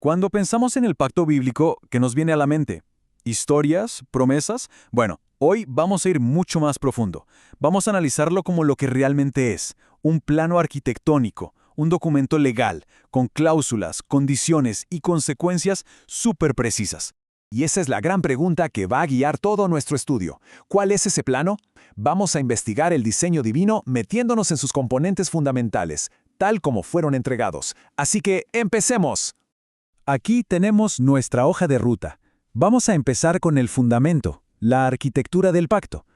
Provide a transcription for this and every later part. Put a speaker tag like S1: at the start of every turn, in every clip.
S1: Cuando pensamos en el pacto bíblico, ¿qué nos viene a la mente? ¿Historias? ¿Promesas? Bueno, hoy vamos a ir mucho más profundo. Vamos a analizarlo como lo que realmente es, un plano arquitectónico, un documento legal, con cláusulas, condiciones y consecuencias súper precisas.
S2: Y esa es la gran pregunta que va a guiar todo nuestro estudio. ¿Cuál es ese plano? Vamos a investigar el diseño divino metiéndonos en sus componentes fundamentales, tal como fueron entregados. Así que, ¡empecemos!
S3: Aquí tenemos nuestra hoja de ruta. Vamos a empezar con el fundamento, la arquitectura del pacto.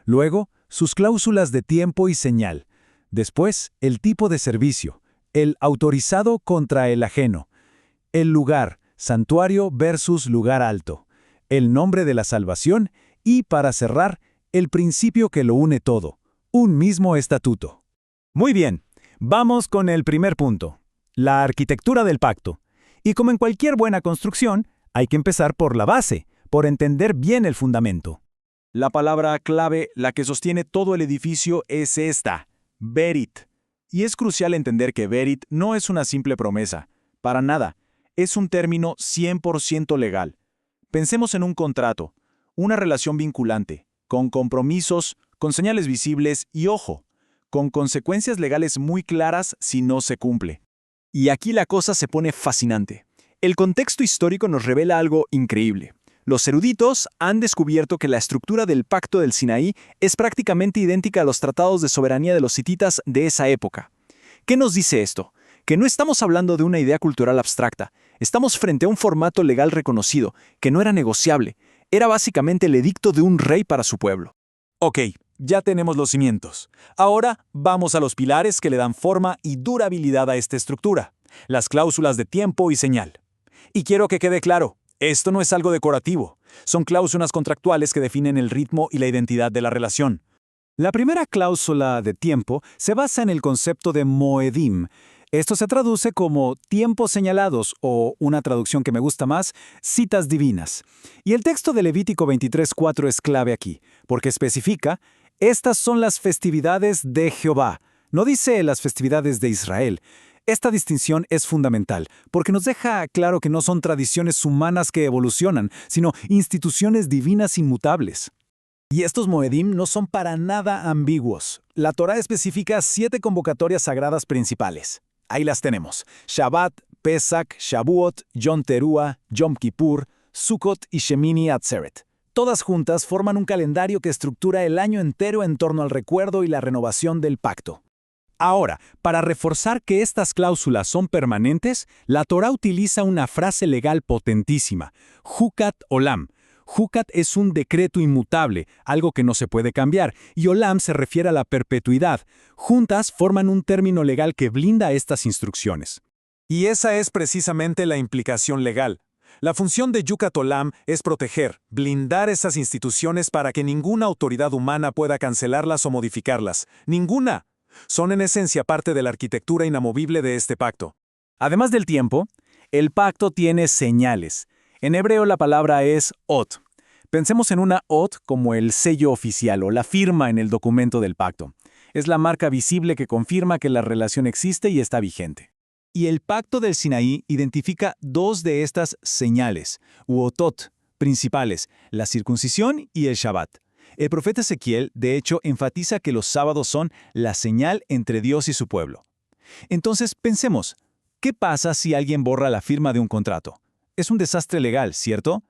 S3: Luego, sus cláusulas de tiempo y señal. Después, el tipo de servicio, el autorizado contra el ajeno. El lugar, santuario versus lugar alto. El nombre de la salvación y, para cerrar, el principio que lo une todo, un mismo estatuto.
S4: Muy bien, vamos con el primer punto, la arquitectura del pacto. Y como en cualquier buena construcción, hay que empezar por la base, por entender bien el fundamento.
S1: La palabra clave, la que sostiene todo el edificio, es esta, Berit. Y es crucial entender que Berit no es una simple promesa, para nada. Es un término 100% legal. Pensemos en un contrato, una relación vinculante, con compromisos, con señales visibles y, ojo, con consecuencias legales muy claras si no se cumple.
S5: Y aquí la cosa se pone fascinante. El contexto histórico nos revela algo increíble. Los eruditos han descubierto que la estructura del Pacto del Sinaí es prácticamente idéntica a los tratados de soberanía de los hititas de esa época. ¿Qué nos dice esto? Que no estamos hablando de una idea cultural abstracta. Estamos frente a un formato legal reconocido, que no era negociable. Era básicamente el edicto de un rey para su pueblo.
S1: Ok, ya tenemos los cimientos. Ahora vamos a los pilares que le dan forma y durabilidad a esta estructura, las cláusulas de tiempo y señal. Y quiero que quede claro, esto no es algo decorativo, son cláusulas contractuales que definen el ritmo y la identidad de la relación.
S3: La primera cláusula de tiempo se basa en el concepto de moedim. Esto se traduce como tiempos señalados o, una traducción que me gusta más, citas divinas. Y el texto de Levítico 23:4 es clave aquí, porque especifica, estas son las festividades de Jehová. No dice las festividades de Israel. Esta distinción es fundamental, porque nos deja claro que no son tradiciones humanas que evolucionan, sino instituciones divinas inmutables. Y estos moedim no son para nada ambiguos. La Torá especifica 7 convocatorias sagradas principales. Ahí las tenemos: Shabbat, Pesach, Shavuot, Yom Teruah, Yom Kippur, Sukkot y Shemini Atzeret. Todas juntas forman un calendario que estructura el año entero en torno al recuerdo y la renovación del pacto. Ahora, para reforzar que estas cláusulas son permanentes, la Torá utiliza una frase legal potentísima, Hukat Olam. Hukat es un decreto inmutable, algo que no se puede cambiar, y Olam se refiere a la perpetuidad. Juntas forman un término legal que blinda estas instrucciones.
S2: Y esa es precisamente la implicación legal. La función de Yucat Olam es proteger, blindar esas instituciones para que ninguna autoridad humana pueda cancelarlas o modificarlas. ¡Ninguna! Son en esencia parte de la arquitectura inamovible de este pacto.
S3: Además del tiempo, el pacto tiene señales. En hebreo la palabra es ot. Pensemos en una ot como el sello oficial o la firma en el documento del pacto. Es la marca visible que confirma que la relación existe y está vigente. Y el pacto del Sinaí identifica 2 de estas señales, u otot, principales, la circuncisión y el Shabbat. El profeta Ezequiel, de hecho, enfatiza que los sábados son la señal entre Dios y su pueblo. Entonces, pensemos, ¿qué pasa si alguien borra la firma de un contrato? Es un desastre legal, ¿cierto?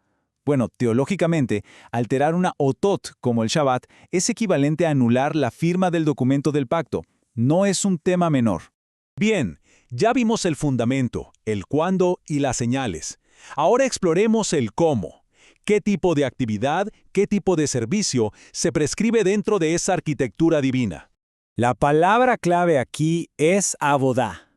S3: Bueno, teológicamente, alterar una otot como el Shabbat es equivalente a anular la firma del documento del pacto. No es un tema menor.
S2: Bien, ya vimos el fundamento, el cuándo y las señales. Ahora exploremos el cómo. ¿Qué tipo de actividad, qué tipo de servicio se prescribe dentro de esa arquitectura divina?
S3: La palabra clave aquí es abodá.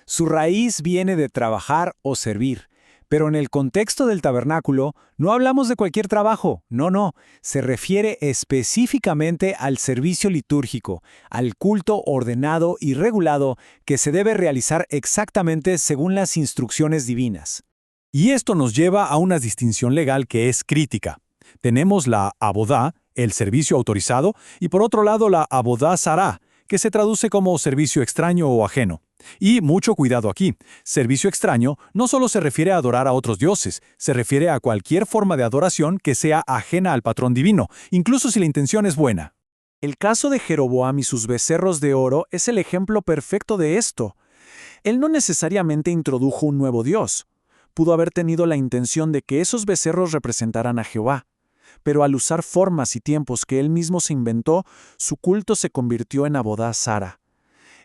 S3: Su raíz viene de trabajar o servir. Pero en el contexto del tabernáculo no hablamos de cualquier trabajo, no, se refiere específicamente al servicio litúrgico, al culto ordenado y regulado que se debe realizar exactamente según las instrucciones divinas.
S4: Y esto nos lleva a una distinción legal que es crítica. Tenemos la abodá, el servicio autorizado, y por otro lado la abodá zará, que se traduce como servicio extraño o ajeno.
S2: Y mucho cuidado aquí. Servicio extraño no solo se refiere a adorar a otros dioses, se refiere a cualquier forma de adoración que sea ajena al patrón divino, incluso si la intención es buena.
S3: El caso de Jeroboam y sus becerros de oro es el ejemplo perfecto de esto. Él no necesariamente introdujo un nuevo dios. Pudo haber tenido la intención de que esos becerros representaran a Jehová. Pero al usar formas y tiempos que él mismo se inventó, su culto se convirtió en Abodá Zara.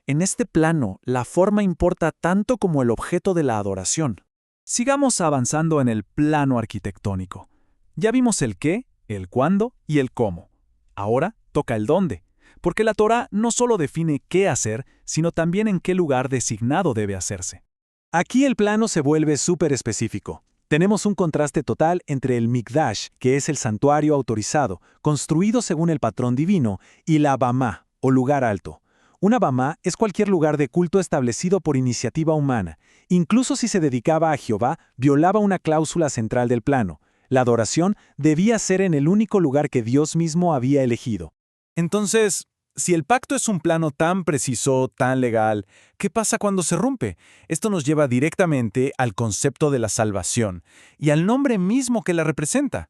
S3: En este plano, la forma importa tanto como el objeto de la adoración. Sigamos avanzando en el plano arquitectónico. Ya vimos el qué, el cuándo y el cómo. Ahora toca el dónde, porque la Torá no solo define qué hacer, sino también en qué lugar designado debe hacerse.
S5: Aquí el plano se vuelve súper específico. Tenemos un contraste total entre el Mikdash, que es el santuario autorizado, construido según el patrón divino, y la Bamá, o lugar alto. Una Bamá es cualquier lugar de culto establecido por iniciativa humana. Incluso si se dedicaba a Jehová, violaba una cláusula central del plano. La adoración debía ser en el único lugar que Dios mismo había elegido.
S1: Entonces, si el pacto es un plano tan preciso, tan legal, ¿qué pasa cuando se rompe? Esto nos lleva directamente al concepto de la salvación y al nombre mismo que la representa.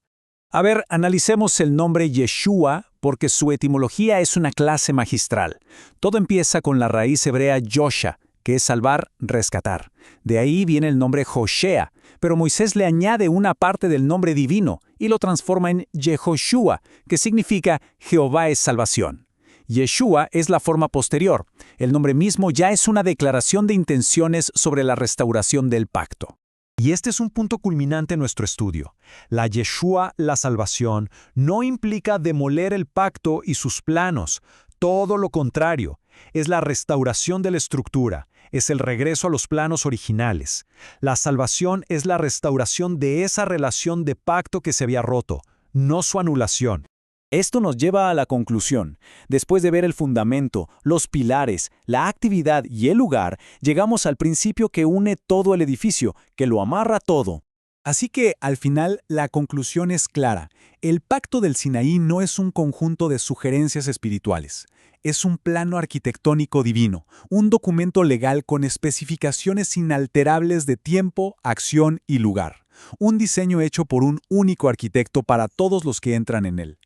S3: A ver, analicemos el nombre Yeshua porque su etimología es una clase magistral. Todo empieza con la raíz hebrea Yosha, que es salvar, rescatar. De ahí viene el nombre Joshea, pero Moisés le añade una parte del nombre divino y lo transforma en Yehoshua, que significa Jehová es salvación. Yeshua es la forma posterior. El nombre mismo ya es una declaración de intenciones sobre la restauración del pacto.
S4: Y este es un punto culminante en nuestro estudio. La Yeshua, la salvación, no implica demoler el pacto y sus planos. Todo lo contrario, es la restauración de la estructura, es el regreso a los planos originales. La salvación es la restauración de esa relación de pacto que se había roto, no su anulación.
S3: Esto nos lleva a la conclusión. Después de ver el fundamento, los pilares, la actividad y el lugar, llegamos al principio que une todo el edificio, que lo amarra todo.
S2: Así que, al final, la conclusión es clara. El pacto del Sinaí no es un conjunto de sugerencias espirituales. Es un plano arquitectónico divino, un documento legal con especificaciones inalterables de tiempo, acción y lugar. Un diseño hecho por un único arquitecto para todos los que entran en él.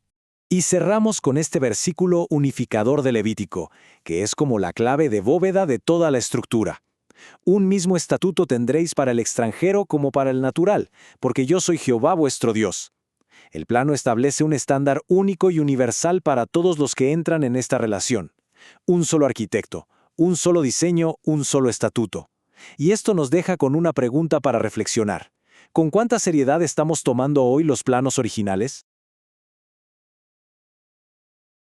S5: Y cerramos con este versículo unificador de Levítico, que es como la clave de bóveda de toda la estructura. Un mismo estatuto tendréis para el extranjero como para el natural, porque yo soy Jehová vuestro Dios. El plano establece un estándar único y universal para todos los que entran en esta relación. Un solo arquitecto, un solo diseño, un solo estatuto. Y esto nos deja con una pregunta para reflexionar. ¿Con cuánta seriedad estamos tomando hoy los planos originales?